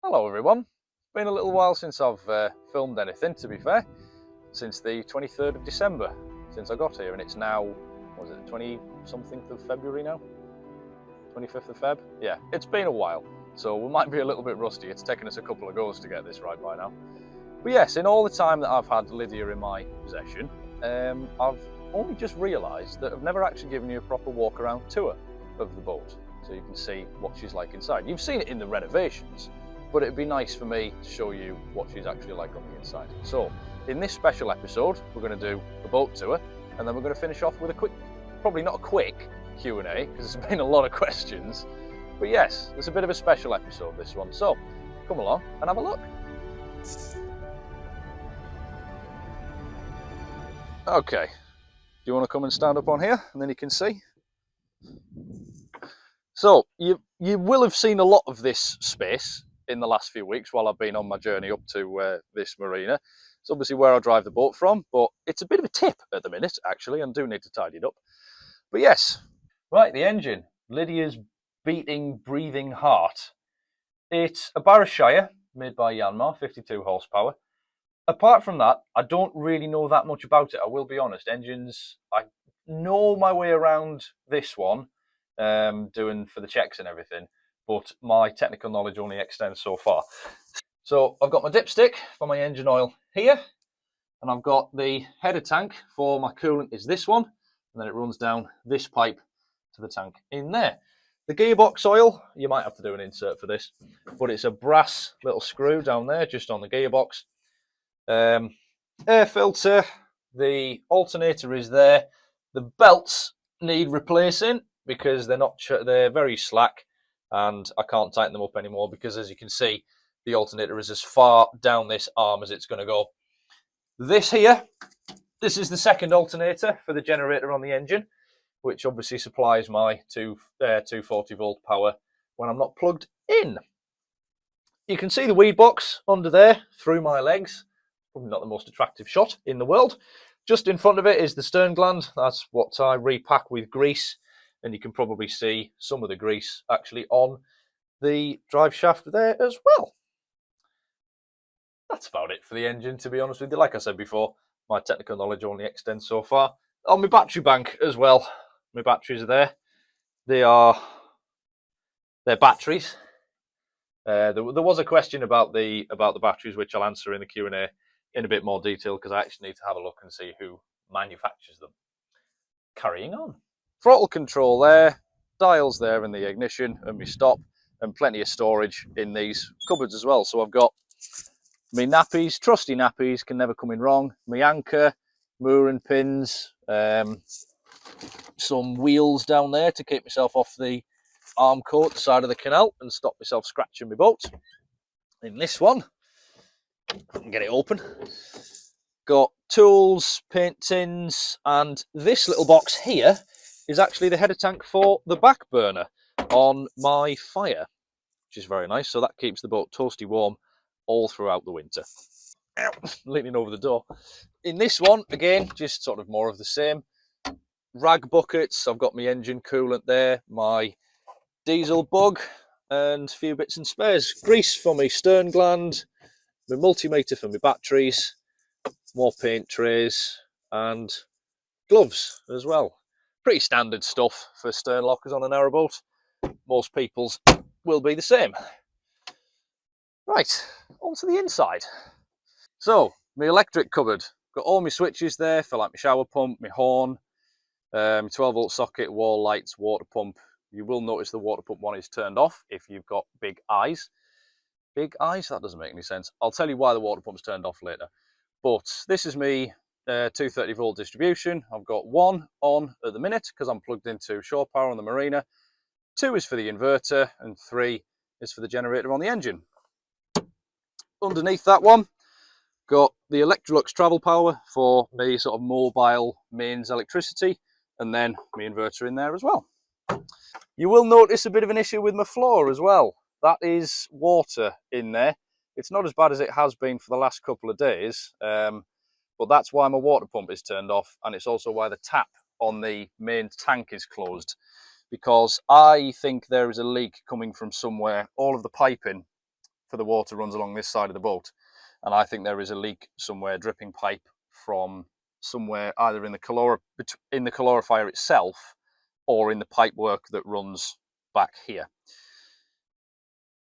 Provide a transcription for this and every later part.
Hello everyone. It's been a little while since I've filmed anything, to be fair, since the 23rd of December, since I got here, and it's now, what was it, 20-something of February now? 25th of Feb? Yeah, it's been a while, so we might be a little bit rusty. It's taken us a couple of goes to get this right by now. But yes, in all the time that I've had Lydia in my possession, I've only just realised that I've never actually given you a proper walk around tour of the boat, so you can see what she's like inside. You've seen it in the renovations, but it'd be nice for me to show you what she's actually like on the inside. So, in this special episode, we're going to do a boat tour, and then we're going to finish off with a quick, probably not a quick Q&A, because there's been a lot of questions, but yes, it's a bit of a special episode, this one. So, come along and have a look. Okay, do you want to come and stand up on here, and then you can see? So, you will have seen a lot of this space in the last few weeks while I've been on my journey up to this marina. It's obviously where I drive the boat from, but it's a bit of a tip at the minute, actually, and do need to tidy it up. But yes, right, the engine, Lydia's beating, breathing heart. It's a Barrashire made by Yanmar, 52 horsepower. Apart from that, I don't really know that much about it, I will be honest. Engines, I know my way around this one, doing for the checks and everything, but my technical knowledge only extends so far. So I've got my dipstick for my engine oil here, and I've got the header tank for my coolant is this one, and then it runs down this pipe to the tank in there. The gearbox oil, you might have to do an insert for this, but it's a brass little screw down there just on the gearbox. Air filter, the alternator is there. The belts need replacing because they're very slack, and I can't tighten them up anymore because, as you can see, the alternator is as far down this arm as it's going to go. This is the second alternator for the generator on the engine, which obviously supplies my 240 volt power when I'm not plugged in. You can see the weed box under there through my legs. Probably not the most attractive shot in the world. Just in front of it is the stern gland. That's what I repack with grease, and you can probably see some of the grease actually on the drive shaft there as well. That's about it for the engine, to be honest with you. Like I said before, my technical knowledge only extends so far. On my battery bank as well, my batteries are there. They're batteries. There was a question about the batteries, which I'll answer in the Q&A in a bit more detail, because I actually need to have a look and see who manufactures them. Carrying on. Throttle control there, dials there in the ignition and my stop, and plenty of storage in these cupboards as well. So I've got my nappies, trusty nappies, can never come in wrong, my anchor, mooring pins, some wheels down there to keep myself off the arm coat side of the canal and stop myself scratching my boat. In this one, I can get it open, got tools, paint tins, and this little box here is actually the header tank for the back burner on my fire, which is very nice. So that keeps the boat toasty warm all throughout the winter. Ow, leaning over the door. In this one, again, just sort of more of the same. Rag buckets, I've got my engine coolant there, my diesel bug, and a few bits and spares. Grease for my stern gland, my multimeter for my batteries, more paint trays, and gloves as well. Pretty standard stuff for stern lockers on a narrowboat. Most people's will be the same. Right, on to the inside. So, my electric cupboard. Got all my switches there for like my shower pump, my horn, my 12 volt socket, wall lights, water pump. You will notice the water pump one is turned off if you've got big eyes. Big eyes? That doesn't make any sense. I'll tell you why the water pump's turned off later. But this is me 230 volt distribution. I've got one on at the minute because I'm plugged into shore power on the marina. 2 is for the inverter, and 3 is for the generator on the engine. Underneath that one, got the Electrolux travel power for the sort of mobile mains electricity, and then my inverter in there as well. You will notice a bit of an issue with my floor as well. That is water in there. It's not as bad as it has been for the last couple of days, but that's why my water pump is turned off, and it's also why the tap on the main tank is closed, because I think there is a leak coming from somewhere. All of the piping for the water runs along this side of the boat, and I think there is a leak somewhere, dripping pipe from somewhere either in the calorifier itself or in the pipe work that runs back here.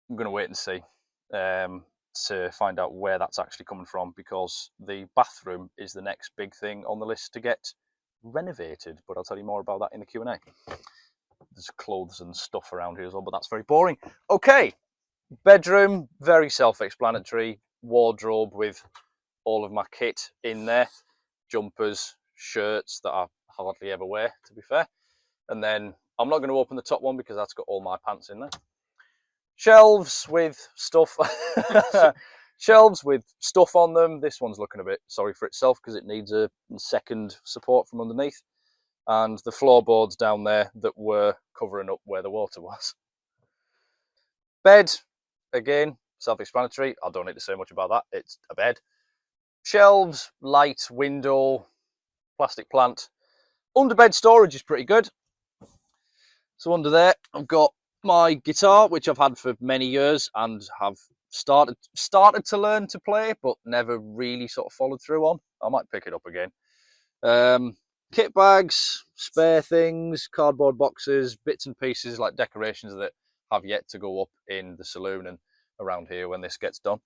I'm going to wait and see to find out where that's actually coming from, because the bathroom is the next big thing on the list to get renovated, but I'll tell you more about that in the Q&A. There's clothes and stuff around here as well, but that's very boring. Okay, bedroom, very self-explanatory. Wardrobe with all of my kit in there, jumpers, shirts that I hardly ever wear, to be fair. And then I'm not going to open the top one because that's got all my pants in there. Shelves with stuff. Shelves with stuff on them. This one's looking a bit sorry for itself because it needs a second support from underneath. And the floorboards down there that were covering up where the water was. Bed, again, self-explanatory. I don't need to say much about that. It's a bed. Shelves, light, window, plastic plant. Underbed storage is pretty good. So under there, I've got my guitar, which I've had for many years and have started to learn to play, but never really sort of followed through on. I might pick it up again. Kit bags, spare things, cardboard boxes, bits and pieces like decorations that have yet to go up in the saloon and around here when this gets done.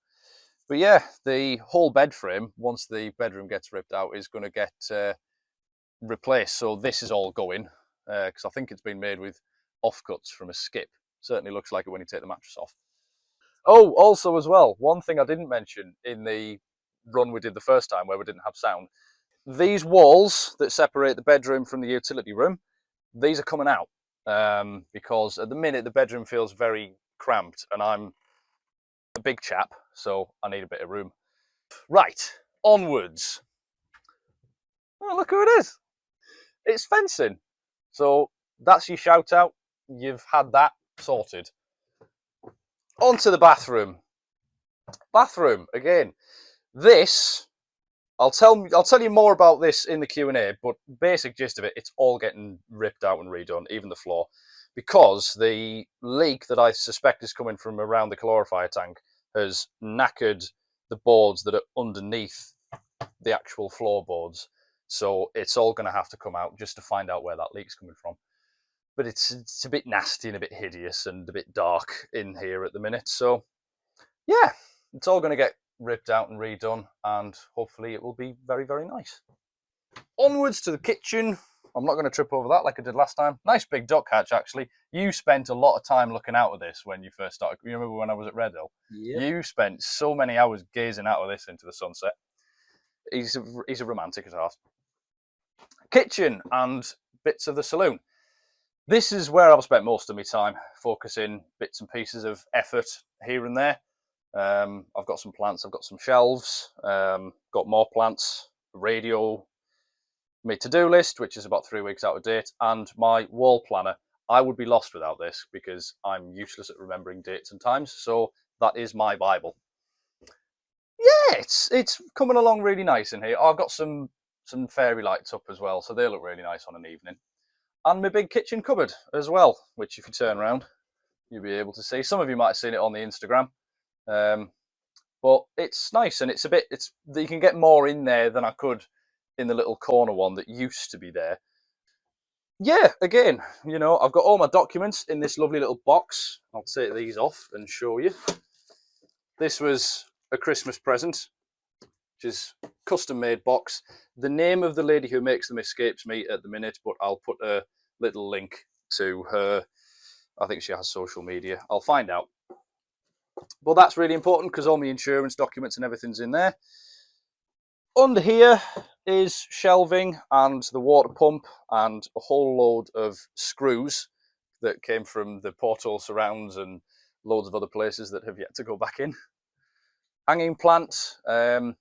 But yeah, the whole bed frame, once the bedroom gets ripped out, is going to get replaced. So this is all going, because I think it's been made with offcuts from a skip. Certainly looks like it when you take the mattress off. Oh, also as well, one thing I didn't mention in the run we did the first time where we didn't have sound, these walls that separate the bedroom from the utility room, these are coming out because at the minute the bedroom feels very cramped and I'm a big chap, so I need a bit of room. Right, onwards. Oh, look who it is. It's fencing. So that's your shout out. You've had that sorted. Onto the bathroom. Bathroom, again. This, I'll tell you more about this in the Q&A, but basic gist of it, it's all getting ripped out and redone, even the floor, because the leak that I suspect is coming from around the calorifier tank has knackered the boards that are underneath the actual floorboards. So it's all going to have to come out just to find out where that leak's coming from. But it's a bit nasty and a bit hideous and a bit dark in here at the minute. So yeah, it's all going to get ripped out and redone, and hopefully it will be very, very nice. Onwards to the kitchen. I'm not going to trip over that like I did last time. Nice big duck hatch, actually. You spent a lot of time looking out of this when you first started. You remember when I was at Red Hill? Yep. You spent so many hours gazing out of this into the sunset. He's a romantic at heart. Kitchen and bits of the saloon. This is where I've spent most of my time, focusing bits and pieces of effort here and there. I've got some plants, I've got some shelves, got more plants, radio, my to-do list, which is about 3 weeks out of date, and my wall planner. I would be lost without this because I'm useless at remembering dates and times, so that is my Bible. Yeah, it's coming along really nice in here. I've got some fairy lights up as well, so they look really nice on an evening. And my big kitchen cupboard as well, which if you turn around, you'll be able to see. Some of you might have seen it on the Instagram. But it's nice, and you can get more in there than I could in the little corner one that used to be there. Yeah, again, you know, I've got all my documents in this lovely little box. I'll take these off and show you. This was a Christmas present, which is a custom-made box. The name of the lady who makes them escapes me at the minute, but I'll put a little link to her. I think she has social media. I'll find out. But that's really important because all my insurance documents and everything's in there. Under here is shelving and the water pump and a whole load of screws that came from the porthole surrounds and loads of other places that have yet to go back in. Hanging plant,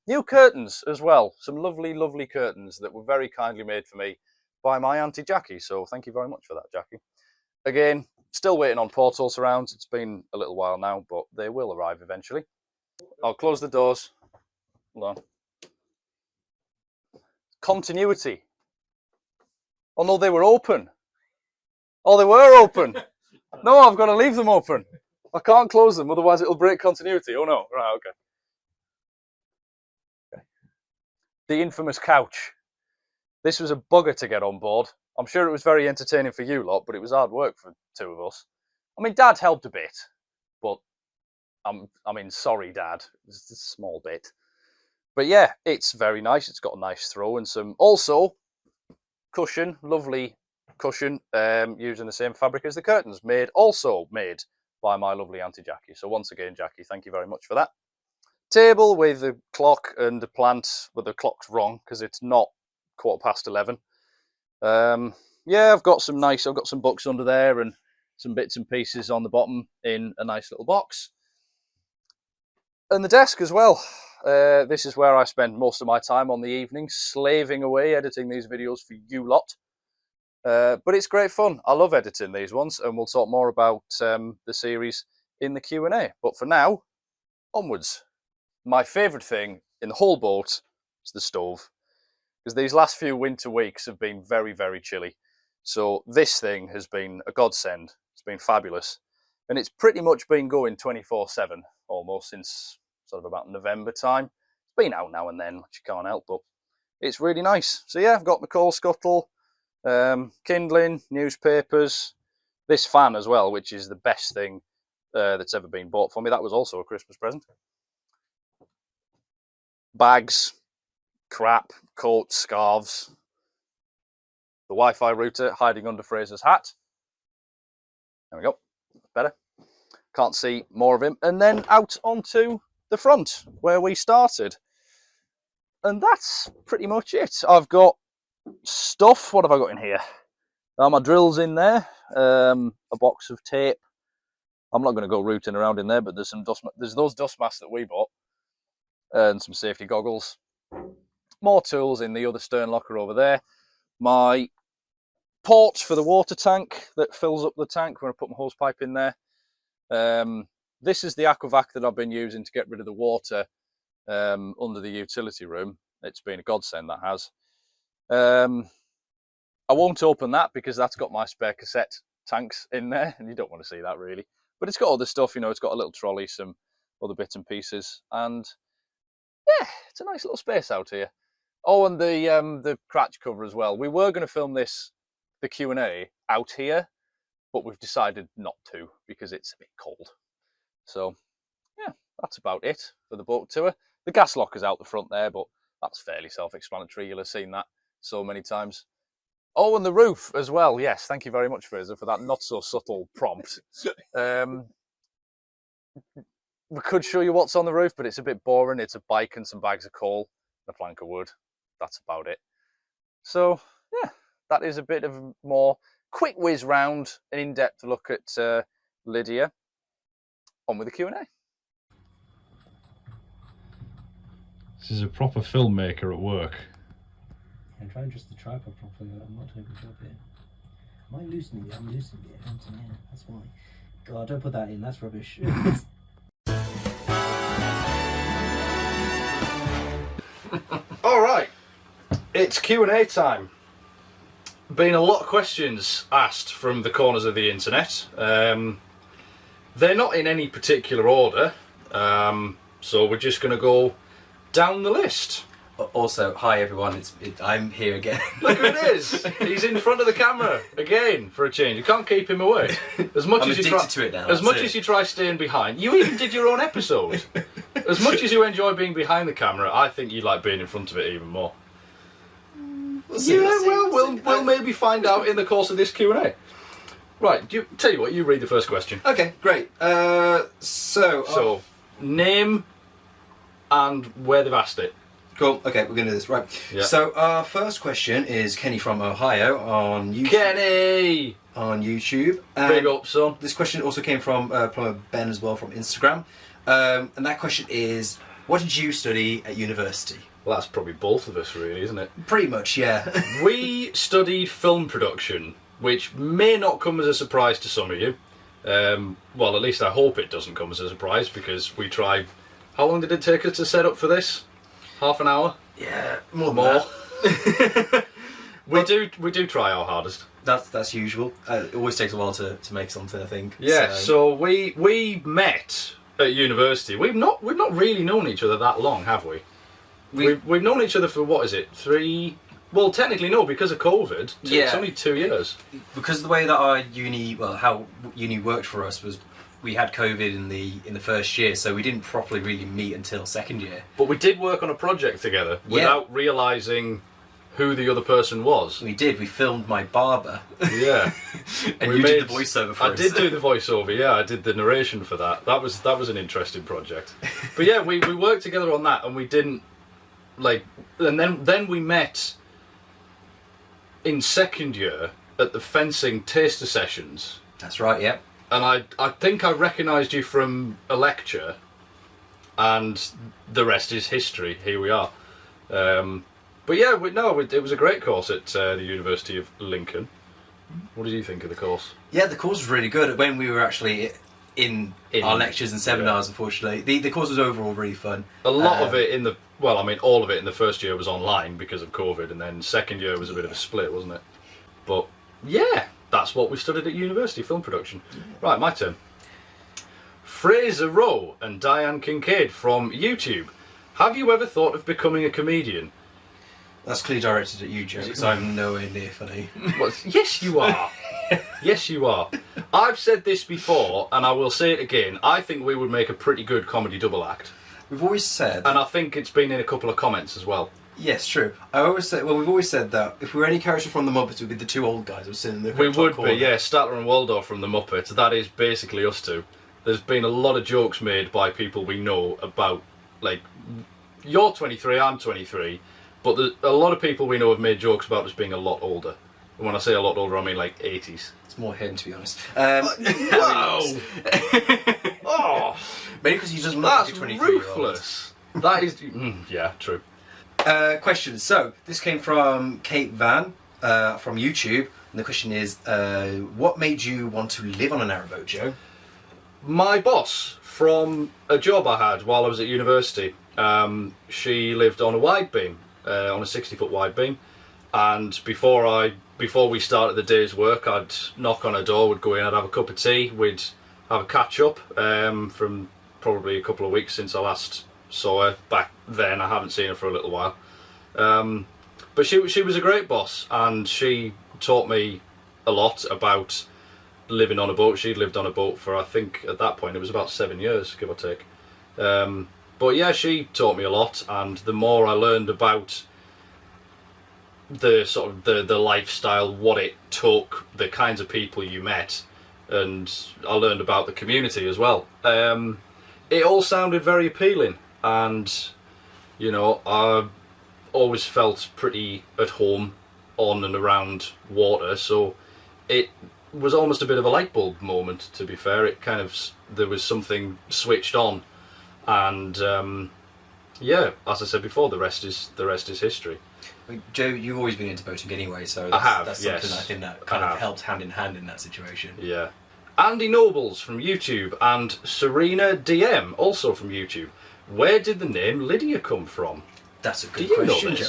new curtains as well. Some lovely, lovely curtains that were very kindly made for me by my Auntie Jackie. So thank you very much for that, Jackie. Again, still waiting on porthole surrounds. It's been a little while now, but they will arrive eventually. I'll close the doors. Hold on. Continuity. Oh no, they were open. Oh, they were open. No, I've got to leave them open. I can't close them, otherwise it'll break continuity. Oh no, right, okay. The infamous couch. This was a bugger to get on board. I'm sure it was very entertaining for you lot, but it was hard work for two of us. I mean, Dad helped a bit, but I mean, sorry, Dad, it's a small bit. But yeah, it's very nice. It's got a nice throw and some, also, cushion, lovely cushion, using the same fabric as the curtains, also made by my lovely Auntie Jackie. So once again, Jackie, thank you very much for that. Table with the clock and the plant, but the clock's wrong because it's not 11:15. Yeah, I've got some books under there and some bits and pieces on the bottom in a nice little box. And the desk as well. This is where I spend most of my time on the evenings, slaving away, editing these videos for you lot. But it's great fun. I love editing these ones, and we'll talk more about the series in the Q&A. But for now, onwards. My favourite thing in the whole boat is the stove, because these last few winter weeks have been very, very chilly. So this thing has been a godsend. It's been fabulous. And it's pretty much been going 24/7 almost since sort of about November time. It's been out now and then, which you can't help, but it's really nice. So yeah, I've got my coal scuttle, kindling, newspapers, this fan as well, which is the best thing that's ever been bought for me. That was also a Christmas present. Bags, crap, coats, scarves, the Wi-Fi router hiding under Fraser's hat. There we go, better. Can't see more of him. And then out onto the front where we started. And that's pretty much it. I've got stuff. What have I got in here? My drill's in there, a box of tape. I'm not going to go rooting around in there, but there's some there's those dust masks that we bought and some safety goggles. More tools in the other stern locker over there. My port for the water tank that fills up the tank when I put my hose pipe in there. This is the aquavac that I've been using to get rid of the water under the utility room. It's been a godsend, that has. I won't open that because that's got my spare cassette tanks in there, and you don't want to see that really. But it's got other stuff, you know, it's got a little trolley, some other bits and pieces, and yeah, it's a nice little space out here. Oh, and the cratch cover as well. We were going to film the Q&A out here, but we've decided not to because it's a bit cold. So yeah, that's about it for the boat tour. The gas locker's out the front there, but that's fairly self-explanatory. You'll have seen that so many times. Oh, and the roof as well. Yes, thank you very much, Fraser, for that not so subtle prompt. We could show you what's on the roof, but it's a bit boring. It's a bike and some bags of coal and a plank of wood. That's about it. So yeah, that is a bit of a more quick whiz round, an in-depth look at Lydia. On with the Q&A. This is a proper filmmaker at work. I'm trying to adjust the tripod properly, but I'm not doing a good job here. Am I loosening it? I'm loosening it. Yeah, that's why. God, don't put that in. That's rubbish. All right, it's Q&A time. Been a lot of questions asked from the corners of the internet. They're not in any particular order, so we're just going to go down the list. Also, hi everyone, I'm here again. Look who it is! He's in front of the camera again for a change. You can't keep him away. As much I'm as you addicted try, to it now. as much as you try staying behind, you even did your own episode. As much as you enjoy being behind the camera, I think you like being in front of it even more. We'll see, we'll maybe find out in the course of this Q&A. Right, tell you what, you read the first question. Okay, great. So, name and where they've asked it. Cool, okay, we're going to do this, right. Yeah. So our first question is Kenny from Ohio on YouTube. Kenny! On YouTube. Big up, son. This question also came from plumber Ben as well from Instagram. And that question is, what did you study at university? Well, that's probably both of us really, isn't it? Pretty much, yeah. We studied film production, which may not come as a surprise to some of you. Well, at least I hope it doesn't come as a surprise, because we tried... How long did it take us to set up for this? Half an hour? Yeah, more. We do try our hardest. That's usual. It always takes a while to make something, I think. Yeah. So we met at university. We've not really known each other that long, have we? We've known each other for, what is it, 3? Well, technically no, because of COVID. Yeah. It's only 2 years. Because the way that our how uni worked for us was, we had COVID in the first year, so we didn't properly really meet until second year. But we did work on a project together without realising who the other person was. We did. We filmed my barber. Yeah. And you did the voiceover for us. I did do the voiceover, yeah. I did the narration for that. That was an interesting project. But yeah, we worked together on that, and we didn't, and then we met in second year at the fencing taster sessions. That's right, yeah. And I think I recognised you from a lecture, and the rest is history. Here we are. But yeah, it was a great course at the University of Lincoln. What did you think of the course? Yeah, the course was really good. When we were actually in our lectures and seminars, unfortunately, the course was overall really fun. A lot of it all of it in the first year was online because of COVID, and then second year was a bit of a split, wasn't it? But yeah, that's what we studied at university, film production. Right, my turn. Fraser Rowe and Diane Kincaid from YouTube. Have you ever thought of becoming a comedian? That's clearly directed at you, Joe, because I'm nowhere near funny. Yes, you are. Yes, you are. I've said this before, and I will say it again. I think we would make a pretty good comedy double act. We've always said... And I think it's been in a couple of comments as well. Yes, true. We've always said that if we were any character from the Muppets, we'd be the two old guys who were sitting in the We would corner. be, yeah. Statler and Waldorf from the Muppets. That is basically us two. There's been a lot of jokes made by people we know about, you're 23, I'm 23, but a lot of people we know have made jokes about us being a lot older. And when I say a lot older, I mean 80s. It's more him, to be honest. Wow! Oh! Maybe because he doesn't look like a 23-year-old. Ruthless. That is... yeah, true. Question. So, this came from Kate Van from YouTube. And the question is, what made you want to live on a narrowboat, Joe? My boss, from a job I had while I was at university, she lived on a wide beam, on a 60-foot wide beam. And before we started the day's work, I'd knock on her door, we'd go in, I'd have a cup of tea, we'd have a catch-up from probably a couple of weeks since I last saw her. Back then, I haven't seen her for a little while. But she was a great boss, and she taught me a lot about living on a boat. She'd lived on a boat for, I think, at that point, it was about 7 years, give or take. But yeah, she taught me a lot, and the more I learned about the sort of the lifestyle, what it took, the kinds of people you met, and I learned about the community as well. It all sounded very appealing, and I always felt pretty at home on and around water, so it was almost a bit of a light bulb moment, to be fair. It kind of, there was something switched on, and yeah, as I said before, the rest is history. Joe, you've always been into boating anyway, so that's something I think that kind of helped hand in hand in that situation. Yeah. Andy Nobles from YouTube and Serena DM, also from YouTube. Where did the name Lydia come from? That's a good question, Joe.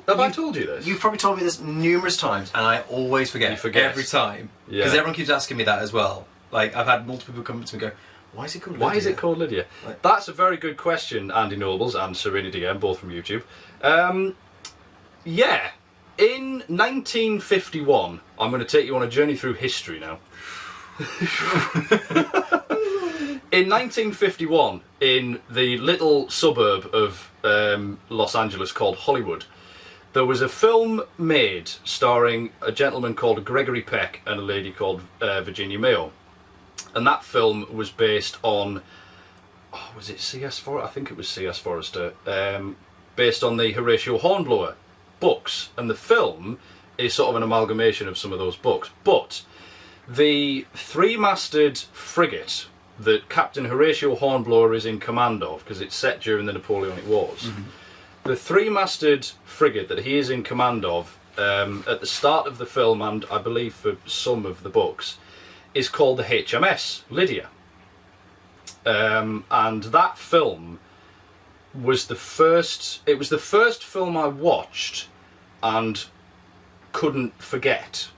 Have I told you this? You've probably told me this numerous times, and I always forget. You forget every time. Yeah. Because everyone keeps asking me that as well. I've had multiple people come up to me and go, why is it called Lydia? Why is it called Lydia? That's a very good question, Andy Nobles and Serena DM, both from YouTube. Yeah, in 1951, I'm going to take you on a journey through history now. In 1951, in the little suburb of Los Angeles called Hollywood, there was a film made starring a gentleman called Gregory Peck and a lady called Virginia Mayo. And that film was based on, was it C.S. Forrester? I think it was C.S. Forrester. Based on the Horatio Hornblower books. And the film is sort of an amalgamation of some of those books. But the three-masted frigate that Captain Horatio Hornblower is in command of, because it's set during the Napoleonic Wars, the three-masted frigate that he is in command of at the start of the film, and I believe for some of the books, is called the HMS Lydia. And that film was the first film I watched and couldn't forget.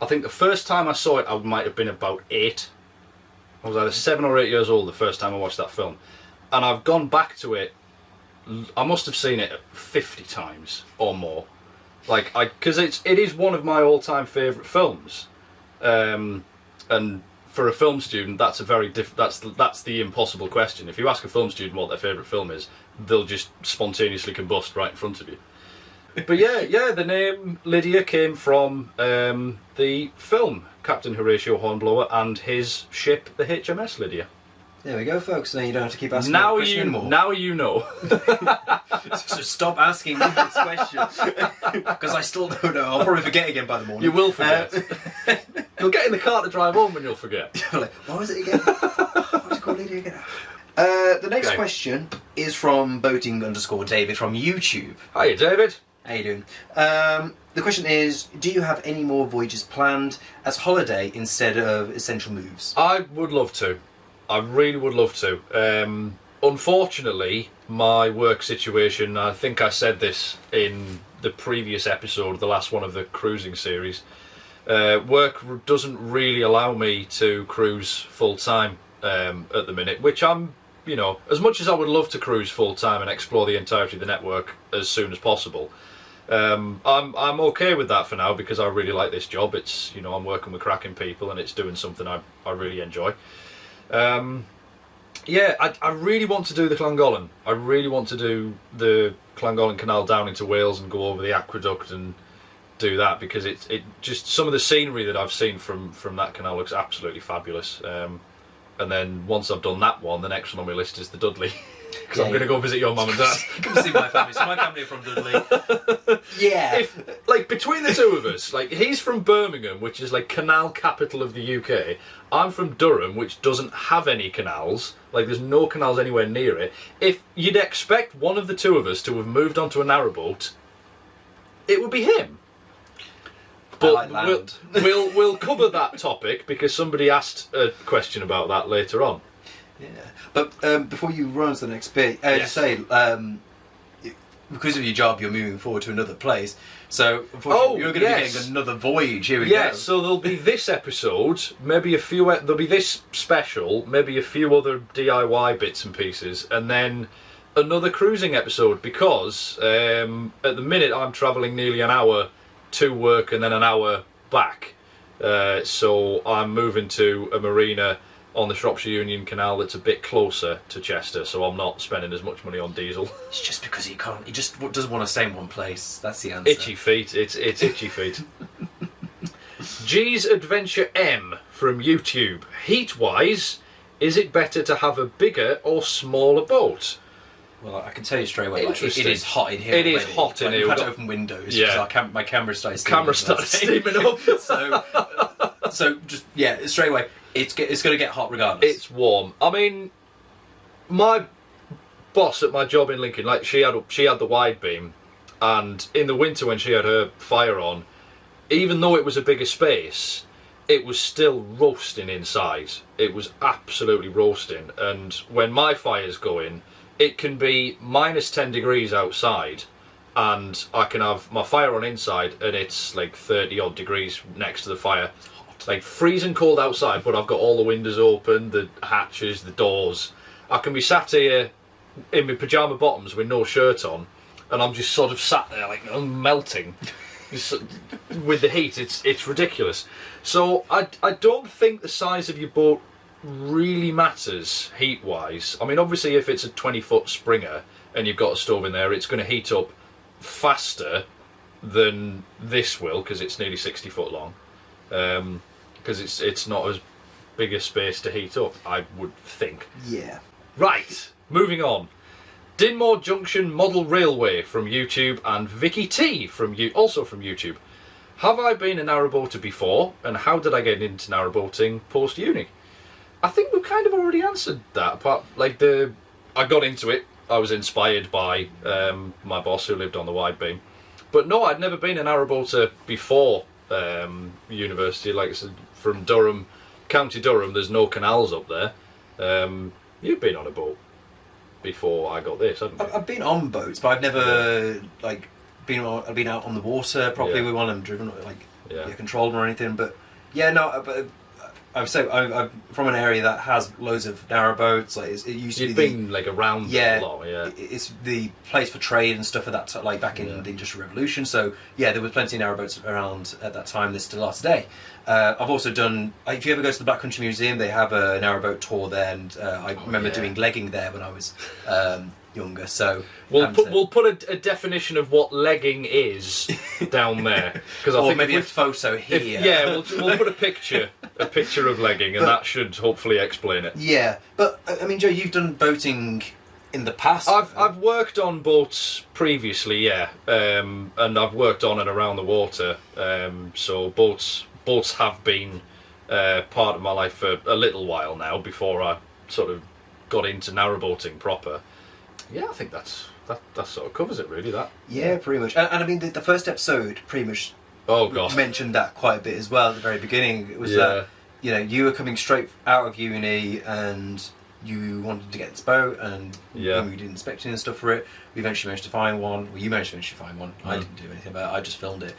I think the first time I saw it, I might have been about 8. I was either 7 or 8 years old the first time I watched that film. And I've gone back to it, I must have seen it 50 times or more. Like, because it is one of my all-time favourite films. And for a film student, that's a very that's the impossible question. If you ask a film student what their favourite film is, they'll just spontaneously combust right in front of you. But yeah, the name Lydia came from the film Captain Horatio Hornblower and his ship, the HMS Lydia. There we go, folks. Then you don't have to keep asking that question anymore. Now you know. So stop asking me this question. Because I still don't know. I'll probably forget again by the morning. You will forget. You'll get in the car to drive home and you'll forget. Like, what was it again? What was it called, Lydia, again? The next question is from boating_David from YouTube. Hiya, David. How you doing? The question is, do you have any more voyages planned as holiday instead of essential moves? I would love to. I really would love to. Unfortunately, my work situation, I think I said this in the previous episode, the last one of the cruising series, work doesn't really allow me to cruise full time at the minute, which I'm, as much as I would love to cruise full time and explore the entirety of the network as soon as possible, I'm okay with that for now because I really like this job. It's, I'm working with cracking people and it's doing something I really enjoy. I really want to do the Llangollen. I really want to do the Llangollen Canal down into Wales and go over the aqueduct and do that because it just, some of the scenery that I've seen from that canal looks absolutely fabulous. And then once I've done that one, the next one on my list is the Dudley. Because I'm going to go visit your mum and dad. Come see my family. So my family are from Dudley. Yeah. Between the two of us, he's from Birmingham, which is canal capital of the UK. I'm from Durham, which doesn't have any canals. There's no canals anywhere near it. If you'd expect one of the two of us to have moved onto a narrowboat, it would be him. But we'll cover that topic because somebody asked a question about that later on. Yeah, but before you run on to the next bit, just say, because of your job, you're moving forward to another place. So, unfortunately, you're going to be getting another voyage. Here we go. Yes, so there'll be this episode, maybe a few. There'll be this special, maybe a few other DIY bits and pieces, and then another cruising episode. Because at the minute, I'm travelling nearly an hour to work and then an hour back. So I'm moving to a marina on the Shropshire Union Canal that's a bit closer to Chester, so I'm not spending as much money on diesel. It's just because he can't. He just doesn't want to stay in one place. That's the answer. Itchy feet. It's itchy feet. G's Adventure M from YouTube. Heat-wise, is it better to have a bigger or smaller boat? Well, I can tell you straight away, it is hot in here. It is hot in here. We've had to open windows because my camera started steaming up. So just straight away, it's going to get hot regardless. It's warm. I mean, my boss at my job in Lincoln, she had the wide beam, and in the winter when she had her fire on, even though it was a bigger space, it was still roasting inside. It was absolutely roasting, and when my fire's going, it can be minus 10 degrees outside and I can have my fire on inside and it's 30 odd degrees next to the fire. Freezing cold outside, but I've got all the windows open, the hatches, the doors. I can be sat here in my pyjama bottoms with no shirt on and I'm just sort of sat there I'm melting. With the heat, it's ridiculous. So I don't think the size of your boat really matters heat-wise. I mean, obviously, if it's a 20-foot Springer and you've got a stove in there, it's going to heat up faster than this will because it's nearly 60 foot long. Because it's not as big a space to heat up, I would think. Yeah. Right, moving on. Dinmore Junction Model Railway from YouTube and Vicky T also from YouTube. Have I been a narrowboater before, and how did I get into narrowboating post-uni? I think we've kind of already answered that. I got into it. I was inspired by my boss who lived on the wide beam. But no, I'd never been a narrowboater before university. Like I said, from Durham, County Durham, there's no canals up there. You've been on a boat before I got this, haven't you? I've been on boats, but I've never been out on the water properly with one and driven controlled or anything. But yeah, no, but I'm from an area that has loads of narrowboats. Like it used to You've be been like around a lot, yeah. It's the place for trade and stuff at that like back in the Industrial Revolution. So yeah, there was plenty of narrowboats around at that time. There still are today. I've also done. If you ever go to the Backcountry Museum, they have a narrowboat tour there, and I remember doing legging there when I was younger. So we'll put a definition of what legging is down there, because I think maybe a photo here. We'll put a picture of legging, and that should hopefully explain it. Yeah, but I mean, Joe, you've done boating in the past. I've worked on boats previously, and I've worked on and around the water. So boats have been part of my life for a little while now. Before I sort of got into narrowboating proper. Yeah, I think that sort of covers it, really. That. Yeah, pretty much. And I mean, the first episode pretty much. Oh God. Mentioned that quite a bit as well at the very beginning. It was that you were coming straight out of uni and you wanted to get this boat, and when we did inspection and stuff for it, we eventually managed to find one. Well, you managed to find one. I didn't do anything about it. I just filmed it.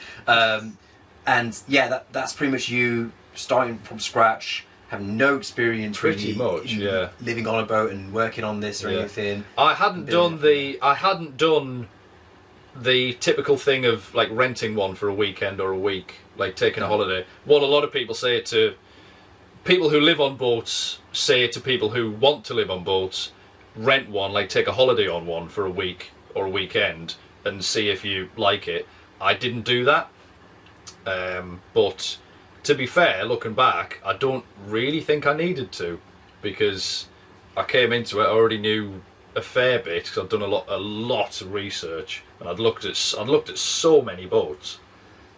And yeah, that's pretty much you starting from scratch, having no experience pretty much, living on a boat and working on this or anything. I hadn't done the typical thing of like renting one for a weekend or a week, like taking a holiday. What a lot of people say to people who live on boats, say to people who want to live on boats, rent one, like take a holiday on one for a week or a weekend and see if you like it. I didn't do that. But to be fair, looking back, I don't really think I needed to, because I came into it, I already knew a fair bit, because I'd done a lot of research, and I'd looked at so many boats.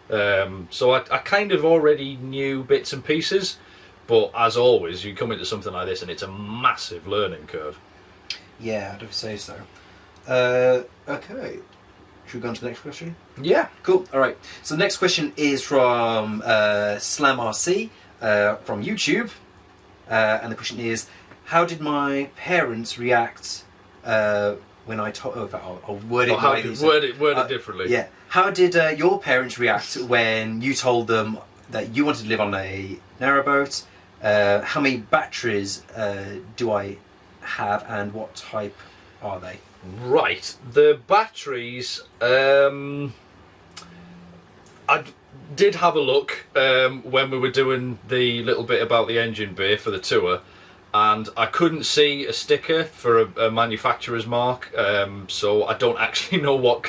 So I kind of already knew bits and pieces, but as always, you come into something like this and it's a massive learning curve. Yeah, I'd have to say so. Okay. Should we go on to the next question? Yeah. Cool. All right. So the next question is from Slam RC from YouTube, and the question is, how did my parents react when I told? I'll word it. Word it differently. Yeah. How did your parents react when you told them that you wanted to live on a narrowboat? How many batteries do I have, and what type are they? Right, the batteries, I did have a look when we were doing the little bit about the engine bay for the tour, and I couldn't see a sticker for a manufacturer's mark, so I don't actually know what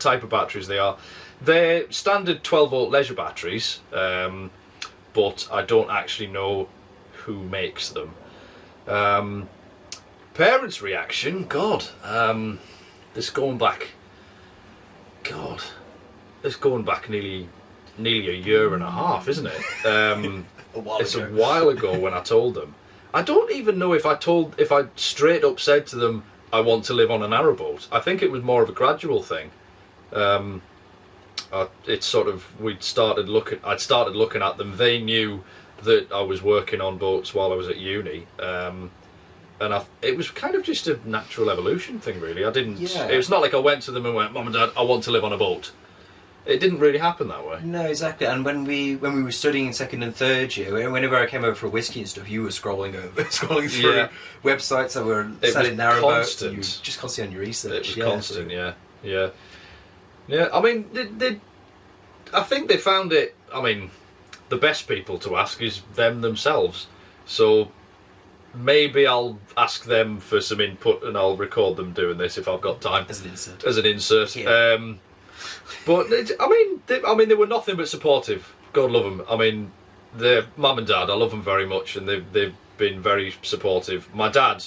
type of batteries they are. They're standard 12-volt leisure batteries, but I don't actually know who makes them. Parents' reaction, God, this going back nearly a year and a half, isn't it? A while ago when I told them. I don't even know if I straight up said to them, I want to live on a narrowboat. I think it was more of a gradual thing. It's sort of, I'd started looking at them. They knew that I was working on boats while I was at uni. And it was kind of just a natural evolution thing, really. It was not like I went to them and went, Mum and Dad, I want to live on a boat. It didn't really happen that way. No, exactly. And when we were studying in second and third year, whenever I came over for whiskey and stuff, you were scrolling through websites that were selling narrowboats. You were just constantly on your research. It was constant, yeah. I mean, I think they found it. I mean, the best people to ask is them themselves. So maybe I'll ask them for some input, and I'll record them doing this if I've got time. As an insert. Yeah. But I mean, they were nothing but supportive. God love them. I mean, their mum and dad, I love them very much, and they've been very supportive. My dad,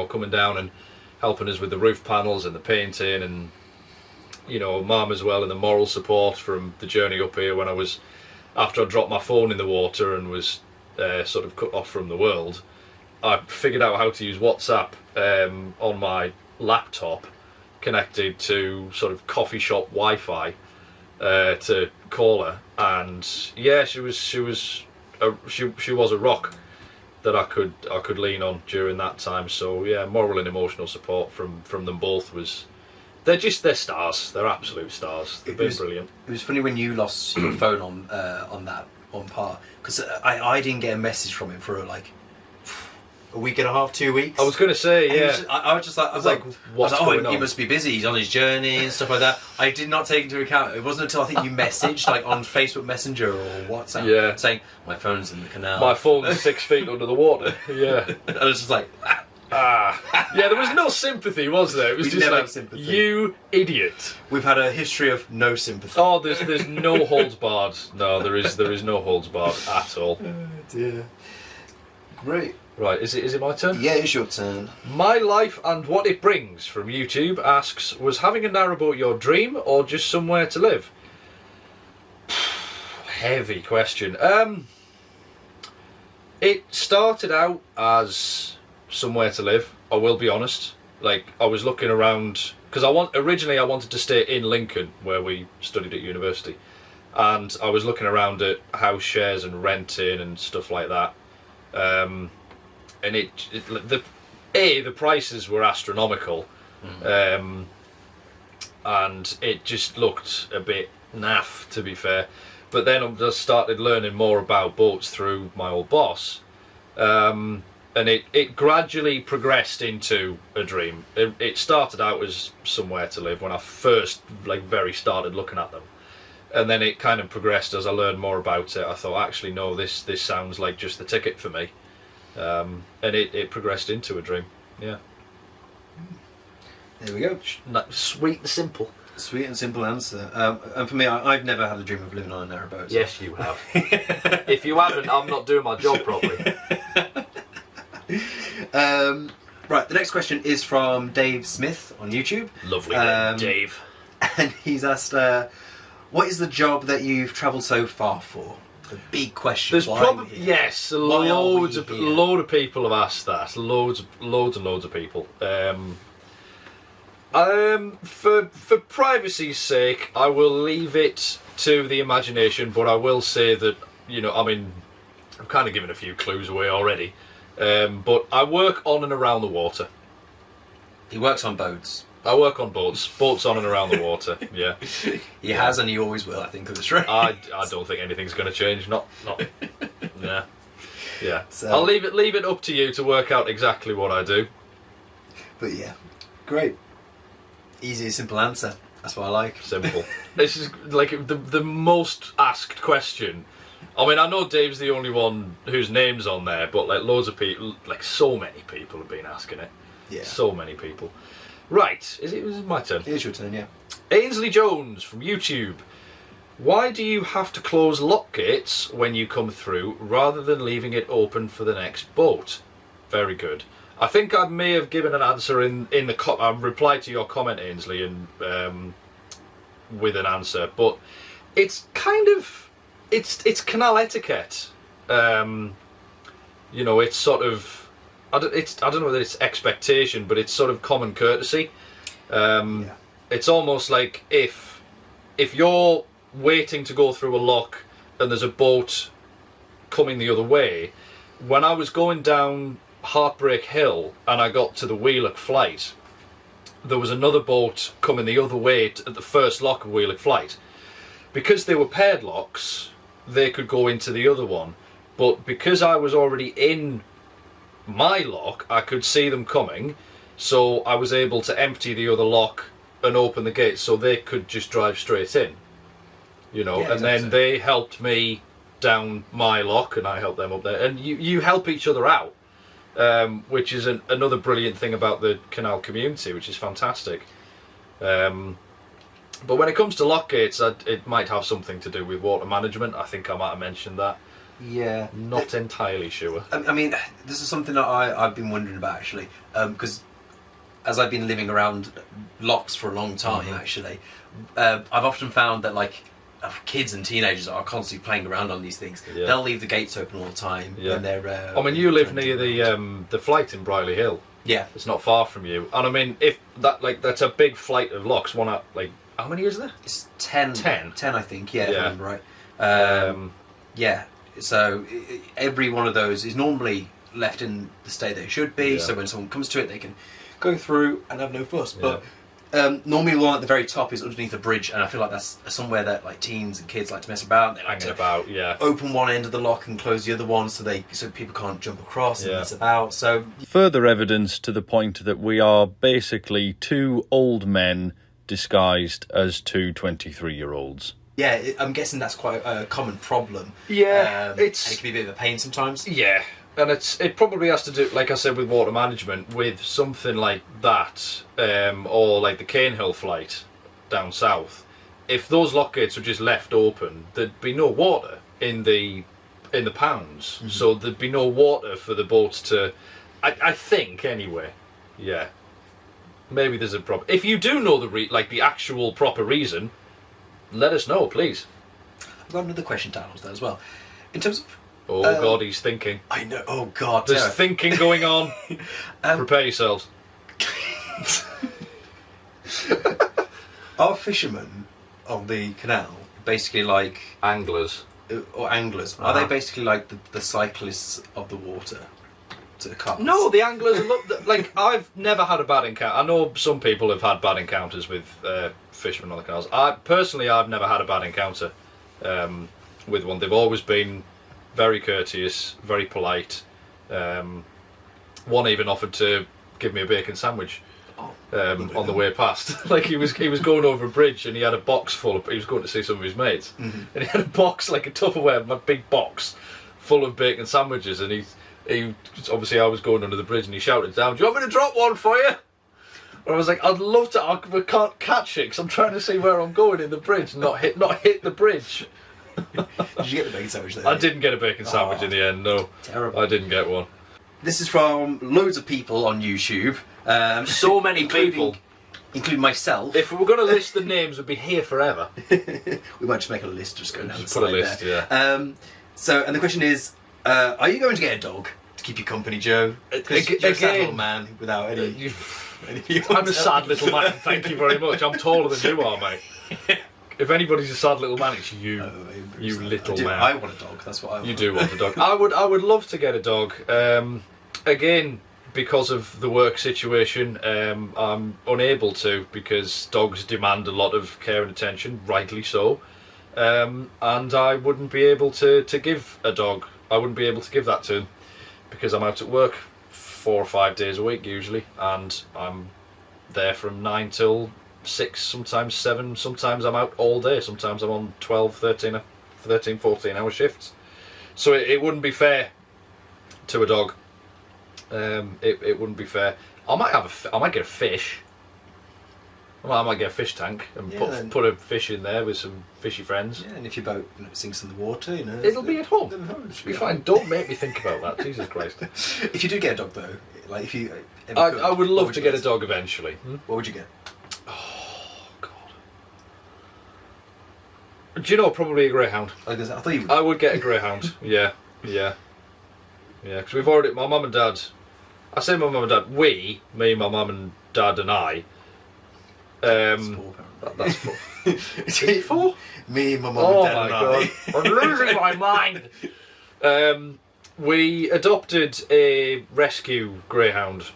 coming down and helping us with the roof panels and the painting, and mum as well, and the moral support from the journey up here when after I dropped my phone in the water and was sort of cut off from the world. I figured out how to use WhatsApp on my laptop, connected to sort of coffee shop Wi-Fi to call her, and yeah, she was a rock that I could lean on during that time. So yeah, moral and emotional support from them both was they're stars. They're absolute stars. They've been brilliant. It was funny when you lost your phone on that one part, because I didn't get a message from him for like a week and a half, 2 weeks. I was going to say, yeah. I was like, what's going on? He must be busy. He's on his journey and stuff like that. I did not take into account. It wasn't until I think you messaged like on Facebook Messenger or WhatsApp, saying my phone's in the canal. My phone's 6 feet under the water. Yeah, I was just like, yeah. There was no sympathy, was there? It was just like, sympathy. You idiot. We've had a history of no sympathy. Oh, there's no holds barred. No, there is no holds barred at all. Oh dear. Great. Right, is it my turn? Yeah, it's your turn. My Life and What It Brings from YouTube asks, was having a narrowboat your dream or just somewhere to live? Heavy question. It started out as somewhere to live, I will be honest. Like, I was looking around, because originally I wanted to stay in Lincoln, where we studied at university. And I was looking around at house shares and renting and stuff like that. And the prices were astronomical, and it just looked a bit naff, to be fair. But then I just started learning more about boats through my old boss, and it gradually progressed into a dream. It started out as somewhere to live when I first very started looking at them, and then it kind of progressed as I learned more about it. I thought, actually, no, this sounds like just the ticket for me. And it progressed into a dream. Yeah. There we go. Sweet and simple. Sweet and simple answer. And for me, I've never had a dream of living on a narrowboat. So. Yes, you have. If you haven't, I'm not doing my job properly. Right, the next question is from Dave Smith on YouTube. Lovely, Dave. And he's asked, what is the job that you've travelled so far for? The big question. There's probably loads of people have asked that. Loads of people. For privacy's sake, I will leave it to the imagination, but I will say that I've kind of given a few clues away already. But I work on and around the water. He works on boats. I work on boats on and around the water. Yeah, he has, and he always will. I think that's right. I don't think anything's going to change. Not. Yeah. So, I'll leave it up to you to work out exactly what I do. But yeah, great, easy, simple answer. That's what I like. Simple. This is like the most asked question. I mean, I know Dave's the only one whose name's on there, but loads of people, so many people have been asking it. Yeah. So many people. Right, is it my turn? It is your turn, yeah. Ainsley Jones from YouTube. Why do you have to close lock gates when you come through rather than leaving it open for the next boat? Very good. I think I may have given an answer in the I replied to your comment, Ainsley, and with an answer, but it's kind of it's canal etiquette. It's sort of. I don't know whether it's expectation, but it's sort of common courtesy. It's almost like if you're waiting to go through a lock and there's a boat coming the other way, when I was going down Heartbreak Hill and I got to the Wheelock Flight, there was another boat coming the other way at the first lock of Wheelock Flight. Because they were paired locks, they could go into the other one, but because I was already in my lock, I could see them coming, so I was able to empty the other lock and open the gate so they could just drive straight in, and then they helped me down my lock and I helped them up there, and you help each other out, which is another brilliant thing about the canal community, which is fantastic. But when it comes to lock gates, it might have something to do with water management. I think I might have mentioned that. Yeah, not entirely sure. I mean, this is something that I've been wondering about, actually, because as I've been living around locks for a long time, actually, I've often found that kids and teenagers are constantly playing around on these things. Yeah. They'll leave the gates open all the time. Yeah. When they're. I mean, you live near the flight in Brierley Hill. Yeah, it's not far from you, and I mean, if that's a big flight of locks. One at how many is there? It's 10. 10, I think. Yeah, if I remember right. Yeah. So every one of those is normally left in the state they should be. Yeah. So when someone comes to it, they can go through and have no fuss. But normally the one at the very top is underneath a bridge, and I feel like that's somewhere that like teens and kids like to mess about. They like Hanging about, yeah. open one end of the lock and close the other one, so people can't jump across and mess about. So further evidence to the point that we are basically two old men disguised as two 23-year-olds. Yeah, I'm guessing that's quite a common problem. Yeah, and it can be a bit of a pain sometimes. Yeah. And it probably has to do, like I said, with water management, with something like that, or like the Canehill flight down south. If those lock gates were just left open, there'd be no water in the pounds, so there'd be no water for the boats to. I think anyway. Yeah, maybe there's a problem. If you do know the actual proper reason, let us know, please. I've got another question to ask there as well. In terms of. Oh God, he's thinking. I know. Oh God, there's thinking going on. Prepare yourselves. Are fishermen on the canal basically like anglers or anglers? Are they basically like the cyclists of the water to the cars? No, the anglers are like I've never had a bad encounter. I know some people have had bad encounters with fishermen on the canals. I've never had a bad encounter with one. They've always been very courteous, very polite. One even offered to give me a bacon sandwich on the way past. Like he was going over a bridge and he had a box full of. He was going to see some of his mates, and he had a box like a Tupperware, a big box full of bacon sandwiches. And he obviously I was going under the bridge and he shouted down, "Do you want me to drop one for you?" And I was like, "I'd love to. We can't catch it because I'm trying to see where I'm going in the bridge, and not hit the bridge." Did you get the bacon sandwich there? I didn't get a bacon sandwich in the end, no. Terrible. I didn't get one. This is from loads of people on YouTube. So many people. Including myself. If we were going to list the names, we'd be here forever. We might just make a list, just go down the side put a list, there. yeah. And the question is, are you going to get a dog to keep you company, Joe? Because you're a sad little man without any... I'm a sad little man, thank you very much. I'm taller than you are, mate. If anybody's a sad little man, it's you. You little man. I want a dog. That's what I want. You do want a dog. I would love to get a dog. Again, because of the work situation, I'm unable to because dogs demand a lot of care and attention, rightly so. And I wouldn't be able to give a dog. I wouldn't be able to give that to him because I'm out at work 4 or 5 days a week usually, and I'm there from 9 till 6, sometimes 7, sometimes I'm out all day, sometimes I'm on 12, 13, 14 hour shifts. So it wouldn't be fair to a dog. It wouldn't be fair. I might get a fish. I might get a fish tank and put a fish in there with some fishy friends. Yeah, and if your boat sinks in the water, it'll be at home. It'll be fine. Don't make me think about that. Jesus Christ. If you do get a dog though, like if you, I would love to get a dog eventually. What would you get? Oh God. Do you know, probably a greyhound. I thought you would. I would get a greyhound. Yeah. Because we've already, my mum and dad. I say my mum and dad. Me, my mum and dad, and I. That's 4, apparently. That's 4. Is it 4? Me, my mum, and dad, and God. I'm losing my mind. We adopted a rescue greyhound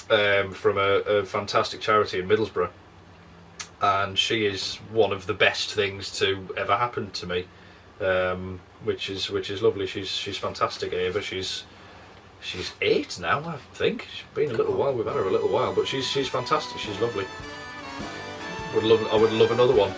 from a fantastic charity in Middlesbrough, and she is one of the best things to ever happen to me, which is lovely. She's fantastic, Ava. She's 8 now, I think. She's been a little while. We've had her a little while, but she's fantastic. She's lovely. I would love another one.